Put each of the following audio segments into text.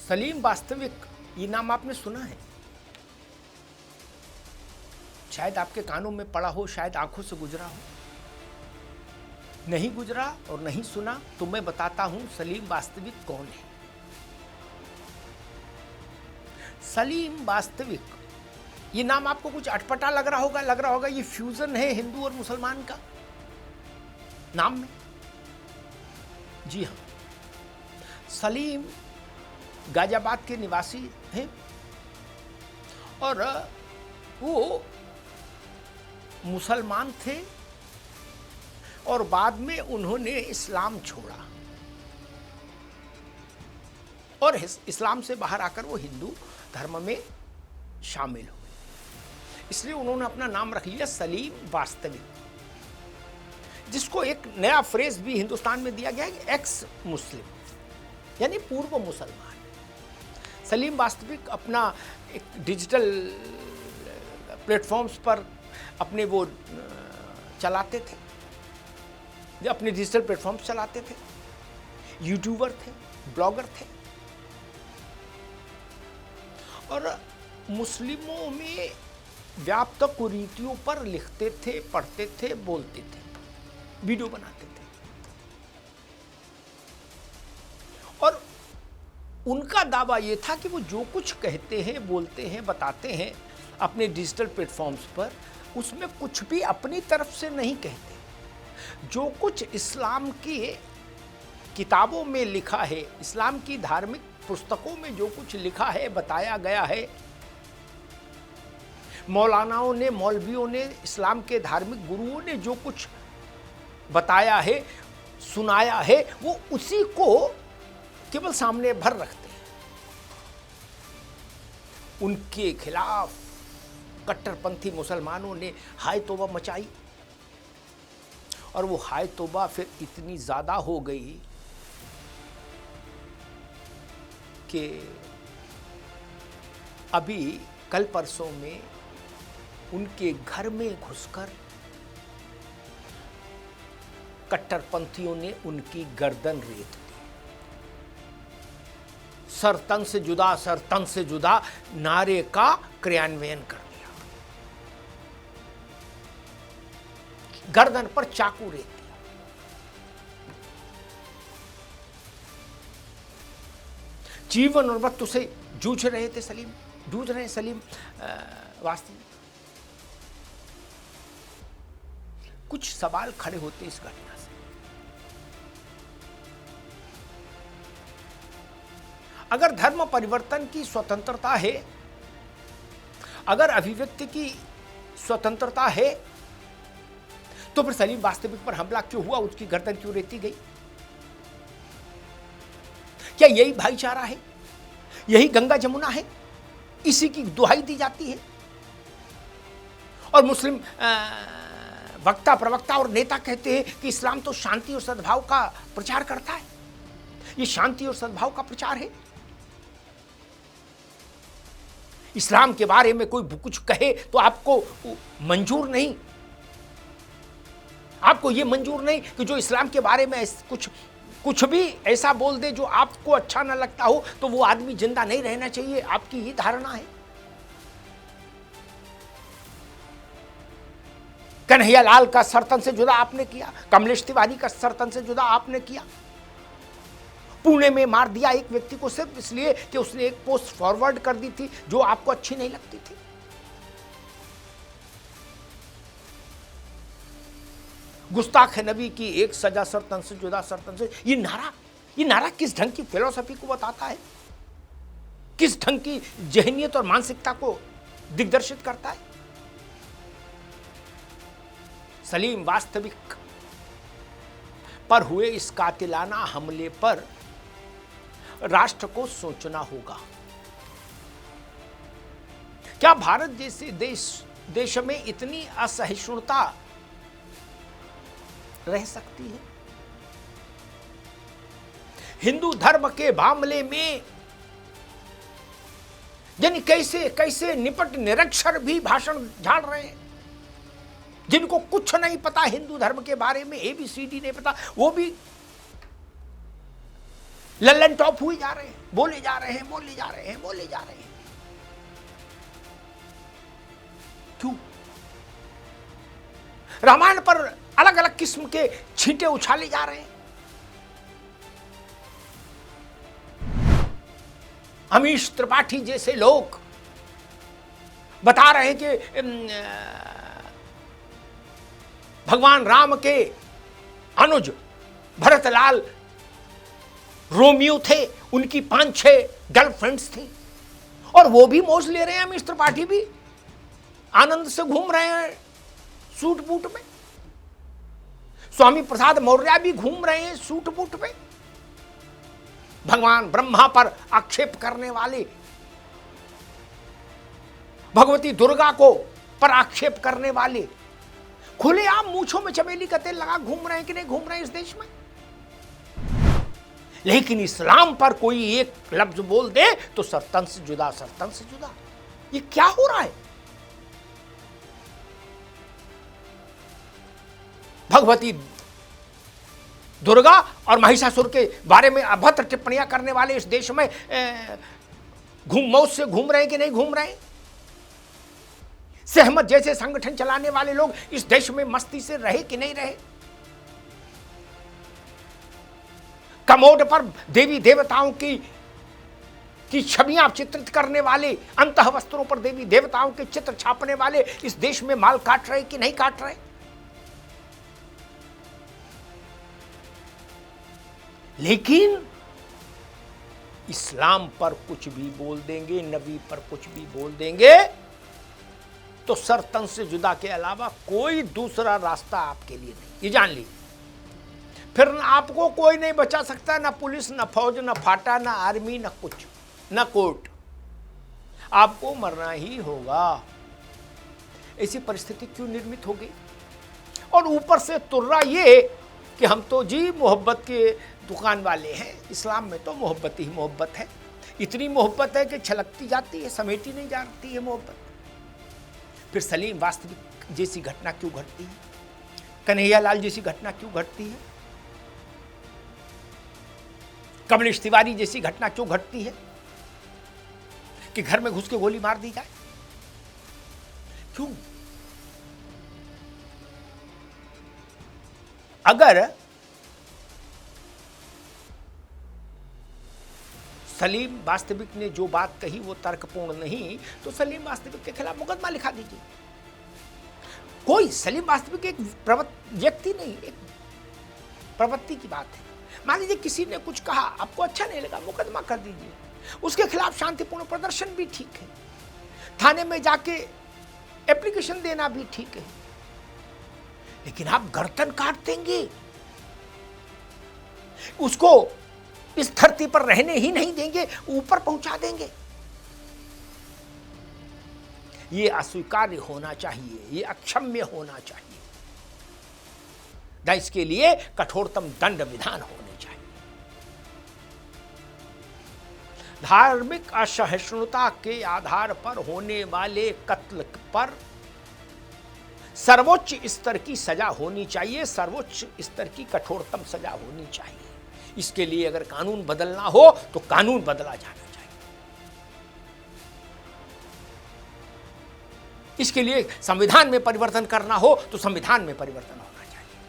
सलीम वास्तविक, ये नाम आपने सुना है? शायद आपके कानों में पड़ा हो, शायद आंखों से गुजरा हो। नहीं गुजरा और नहीं सुना तो मैं बताता हूं सलीम वास्तविक कौन है। सलीम वास्तविक, ये नाम आपको कुछ अटपटा लग रहा होगा ये फ्यूजन है हिंदू और मुसलमान का नाम में। जी हां, सलीम गाजियाबाद के निवासी हैं और वो मुसलमान थे और बाद में उन्होंने इस्लाम छोड़ा और इस्लाम से बाहर आकर वो हिंदू धर्म में शामिल हुए। इसलिए उन्होंने अपना नाम रख लिया सलीम वास्तविक, जिसको एक नया फ्रेज भी हिंदुस्तान में दिया गया है, एक्स मुस्लिम, यानी पूर्व मुसलमान। सलीम वास्तविक अपना एक डिजिटल प्लेटफॉर्म्स पर अपने वो चलाते थे, जो अपने डिजिटल प्लेटफॉर्म्स चलाते थे, यूट्यूबर थे, ब्लॉगर थे और मुस्लिमों में व्याप्त कुरीतियों पर लिखते थे, पढ़ते थे, बोलते थे, वीडियो बनाते थे। और उनका दावा यह था कि वो जो कुछ कहते हैं, बोलते हैं, बताते हैं अपने डिजिटल प्लेटफॉर्म्स पर, उसमें कुछ भी अपनी तरफ से नहीं कहते। जो कुछ इस्लाम की किताबों में लिखा है, इस्लाम की धार्मिक पुस्तकों में जो कुछ लिखा है, बताया गया है, मौलानाओं ने, मौलवियों ने, इस्लाम के धार्मिक गुरुओं ने जो कुछ बताया है, सुनाया है, वो उसी को केवल सामने भर रखते हैं। उनके खिलाफ कट्टरपंथी मुसलमानों ने हाय तौबा मचाई और वो हाय तौबा फिर इतनी ज्यादा हो गई कि अभी कल परसों में उनके घर में घुसकर कट्टरपंथियों ने उनकी गर्दन रेत दी। सर तन से जुदा, सर तन से जुदा नारे का क्रियान्वयन कर दिया, गर्दन पर चाकू रेत दिया। जीवन और मृत्यु से जूझ रहे थे सलीम, जूझ रहे सलीम वास्तविक। कुछ सवाल खड़े होते इस घटना से। अगर धर्म परिवर्तन की स्वतंत्रता है, अगर अभिव्यक्ति की स्वतंत्रता है, तो फिर सलीम वास्तविक पर हमला क्यों हुआ, उसकी गर्दन क्यों रेती गई? क्या यही भाईचारा है? यही गंगा जमुना है? इसी की दुहाई दी जाती है? और मुस्लिम वक्ता, प्रवक्ता और नेता कहते हैं कि इस्लाम तो शांति और सद्भाव का प्रचार करता है। ये शांति और सद्भाव का प्रचार है। इस्लाम के बारे में कोई कुछ कहे तो आपको मंजूर नहीं, आपको ये मंजूर नहीं कि जो इस्लाम के बारे में कुछ भी ऐसा बोल दे जो आपको अच्छा ना लगता हो तो वो आदमी जिंदा नहीं रहना चाहिए। आपकी ये धारणा है। कन्हैयालाल का सरतन से जुदा आपने किया, कमलेश तिवारी का सरतन से जुदा आपने किया। पुणे में मार दिया एक व्यक्ति को सिर्फ इसलिए कि उसने एक पोस्ट फॉरवर्ड कर दी थी जो आपको अच्छी नहीं लगती थी। गुस्ताख नबी की एक सजा सरतन से जुदा, सरतन से। ये नारा किस ढंग की फिलॉसफी को बताता है, किस ढंग की जहनियत और मानसिकता को दिग्दर्शित करता है। सलीम वास्तविक पर हुए इस कातिलाना हमले पर राष्ट्र को सोचना होगा। क्या भारत जैसे देश में इतनी असहिष्णुता रह सकती है? हिंदू धर्म के मामले में यानी कैसे निपट निरक्षर भी भाषण झाड़ रहे हैं, जिनको कुछ नहीं पता हिंदू धर्म के बारे में, ABCD नहीं पता, वो भी लल्लन टॉप हुए जा रहे हैं, बोले जा रहे हैं, बोले जा रहे हैं, बोले जा रहे हैं। क्यों? रामायण पर अलग अलग किस्म के छींटे उछाले जा रहे हैं। अमीश त्रिपाठी जैसे लोग बता रहे हैं कि भगवान राम के अनुज भरतलाल रोमियो थे, उनकी 5-6 गर्लफ्रेंड्स थी, और वो भी मौज ले रहे हैं। अमीश त्रिपाठी भी आनंद से घूम रहे हैं सूट बूट में। स्वामी प्रसाद मौर्य भी घूम रहे हैं सूट बूट में। भगवान ब्रह्मा पर आक्षेप करने वाले, भगवती दुर्गा को पर आक्षेप करने वाले खुलेआम मूंछों में चमेली का तेल लगा घूम रहे हैं कि नहीं घूम रहे हैं इस देश में? लेकिन इस्लाम पर कोई एक लफ्ज बोल दे तो सरतन से जुदा, सरतन से जुदा। ये क्या हो रहा है? भगवती दुर्गा और महिषासुर के बारे में अभद्र टिप्पणियां करने वाले इस देश में मौत से घूम रहे हैं कि नहीं घूम रहे हैं? सहमत जैसे संगठन चलाने वाले लोग इस देश में मस्ती से रहे कि नहीं रहे? कमोड पर देवी देवताओं की छवियां चित्रित करने वाले, अंतः वस्त्रों पर देवी देवताओं के चित्र छापने वाले इस देश में माल काट रहे कि नहीं काट रहे? लेकिन इस्लाम पर कुछ भी बोल देंगे, नबी पर कुछ भी बोल देंगे तो सर तन से जुदा के अलावा कोई दूसरा रास्ता आपके लिए नहीं, ये जान लीजिए। फिर आपको कोई नहीं बचा सकता, ना पुलिस, ना फौज, ना फाटा, ना आर्मी, ना कुछ, ना कोर्ट। आपको मरना ही होगा। ऐसी परिस्थिति क्यों निर्मित हो गई? और ऊपर से तुर्रा ये कि हम तो जी मोहब्बत के दुकान वाले हैं। इस्लाम में तो मोहब्बत ही मोहब्बत है। इतनी मोहब्बत है कि छलकती जाती है, समेटी नहीं जाती है मोहब्बत। फिर सलीम वास्तविक जैसी घटना क्यों घटती है? कन्हैयालाल जैसी घटना क्यों घटती है? कमलेश तिवारी जैसी घटना क्यों घटती है कि घर में घुस के गोली मार दी जाए? क्यों? अगर सलीम वास्तविक ने जो बात कही वो तर्कपूर्ण नहीं, तो सलीम वास्तविक के खिलाफ मुकदमा लिखा दीजिए। कोई सलीम वास्तविक एक व्यक्ति नहीं, एक प्रवृत्ति की बात है। मान लीजिए किसी ने कुछ कहा, आपको अच्छा नहीं लगा, मुकदमा कर दीजिए। उसके खिलाफ शांतिपूर्ण प्रदर्शन भी ठीक है, थाने में जाके एप्लीकेशन देना भी ठीक है। लेकिन आप गर्दन काट देंगे, उसको इस धरती पर रहने ही नहीं देंगे, ऊपर पहुंचा देंगे। ये अस्वीकार्य होना चाहिए, ये अक्षम्य होना चाहिए। इसके लिए कठोरतम दंड विधान होने चाहिए। धार्मिक असहिष्णुता के आधार पर होने वाले कत्ल पर सर्वोच्च स्तर की सजा होनी चाहिए, सर्वोच्च स्तर की कठोरतम सजा होनी चाहिए। इसके लिए अगर कानून बदलना हो तो कानून बदला जाना चाहिए। इसके लिए संविधान में परिवर्तन करना हो तो संविधान में परिवर्तन होना चाहिए।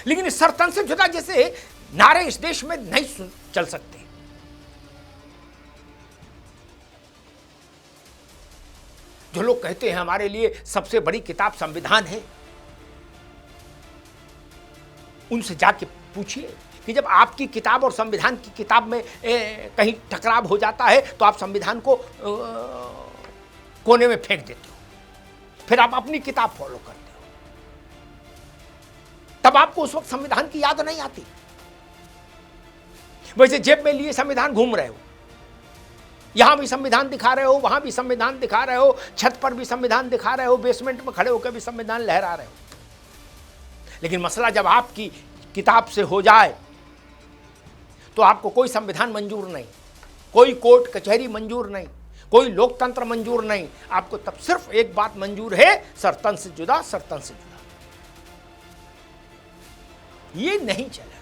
लेकिन इस सरतन से जुदा जैसे नारे इस देश में नहीं चल सकते। जो लोग कहते हैं हमारे लिए सबसे बड़ी किताब संविधान है, उनसे जाके पूछिए कि जब आपकी किताब और संविधान की किताब में कहीं टकराव हो जाता है तो आप संविधान को कोने में फेंक देते हो, फिर आप अपनी किताब फॉलो करते हो। तब आपको उस वक्त संविधान की याद नहीं आती। वैसे जेब में लिए संविधान घूम रहे हो, यहां भी संविधान दिखा रहे हो, वहां भी संविधान दिखा रहे हो, छत पर भी संविधान दिखा रहे हो, बेसमेंट में खड़े होकर भी संविधान लहरा रहे हो। लेकिन मसला जब आपकी किताब से हो जाए तो आपको कोई संविधान मंजूर नहीं, कोई कोर्ट कचहरी मंजूर नहीं, कोई लोकतंत्र मंजूर नहीं। आपको तब सिर्फ एक बात मंजूर है, सरतन से जुदा, सरतन से जुदा। ये नहीं चलेगा।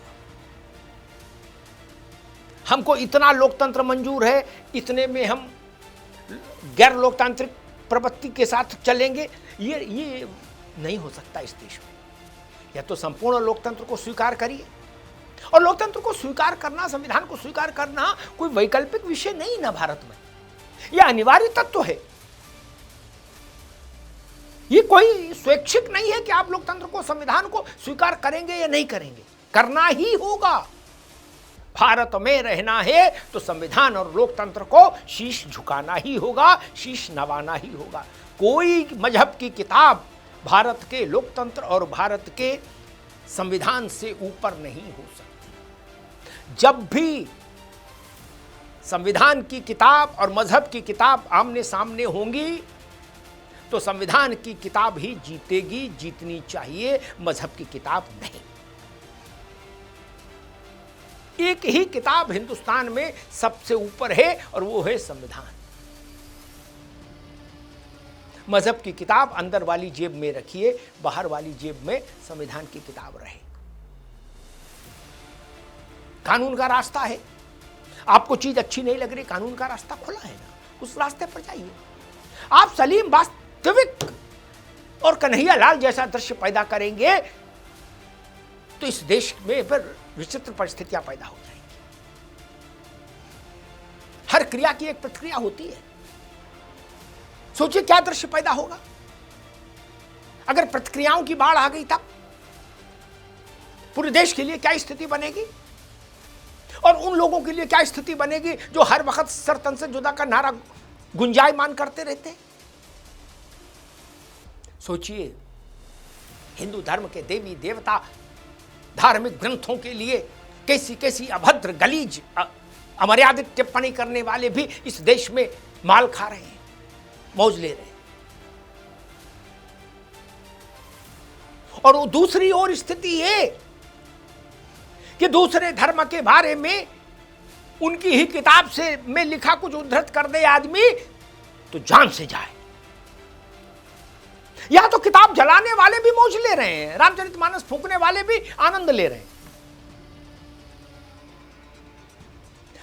हमको इतना लोकतंत्र मंजूर है, इतने में हम गैर लोकतांत्रिक प्रवृत्ति के साथ चलेंगे, ये नहीं हो सकता इस देश में। या तो संपूर्ण लोकतंत्र को स्वीकार करिए, और लोकतंत्र को स्वीकार करना, संविधान को स्वीकार करना कोई वैकल्पिक विषय नहीं ना भारत में, यह अनिवार्य तत्व है। ये कोई स्वैच्छिक नहीं है कि आप लोकतंत्र को, संविधान को स्वीकार करेंगे या नहीं करेंगे, करना ही होगा। भारत में रहना है तो संविधान और लोकतंत्र को शीश झुकाना ही होगा, शीश नवाना ही होगा। कोई मजहब की किताब भारत के लोकतंत्र और भारत के संविधान से ऊपर नहीं हो सकती। जब भी संविधान की किताब और मजहब की किताब आमने सामने होंगी तो संविधान की किताब ही जीतेगी, जीतनी चाहिए, मजहब की किताब नहीं। एक ही किताब हिंदुस्तान में सबसे ऊपर है और वो है संविधान। मजहब की किताब अंदर वाली जेब में रखिए, बाहर वाली जेब में संविधान की किताब रहे। कानून का रास्ता है, आपको चीज अच्छी नहीं लग रही, कानून का रास्ता खुला है ना, उस रास्ते पर जाइए। आप सलीम, वास्तविक और कन्हैया लाल जैसा दृश्य पैदा करेंगे तो इस देश में फिर विचित्र परिस्थितियां पैदा हो जाएंगी। हर क्रिया की एक प्रतिक्रिया होती है। सोचिए क्या दृश्य पैदा होगा अगर प्रतिक्रियाओं की बाढ़ आ गई, तब पूरे देश के लिए क्या स्थिति बनेगी, और उन लोगों के लिए क्या स्थिति बनेगी जो हर वक्त सर तन से जुदा का नारा गुंजायमान करते रहते हैं। सोचिए, हिंदू धर्म के देवी देवता धार्मिक ग्रंथों के लिए कैसी कैसी अभद्र, गलीज, अमर्यादित टिप्पणी करने वाले भी इस देश में माल खा रहे हैं, मौज ले रहे हैं। और वो दूसरी ओर स्थिति है कि दूसरे धर्म के बारे में उनकी ही किताब से में लिखा कुछ उद्धृत कर दे आदमी तो जान से जाए। या तो किताब जलाने वाले भी मौज ले रहे हैं, रामचरितमानस फूंकने वाले भी आनंद ले रहे हैं।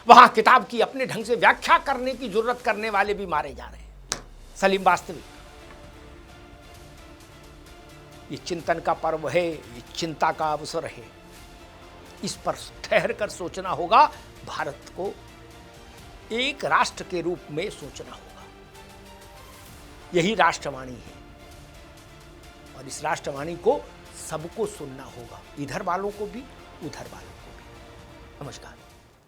वहां किताब की अपने ढंग से व्याख्या करने की जरूरत करने वाले भी मारे जा रहे हैं। सलीम, वास्तविक ये चिंतन का पर्व है, ये चिंता का अवसर है। इस पर ठहर कर सोचना होगा। भारत को एक राष्ट्र के रूप में सोचना होगा। यही राष्ट्रवाणी है, और इस राष्ट्रवाणी को सबको सुनना होगा, इधर वालों को भी, उधर वालों को भी। नमस्कार।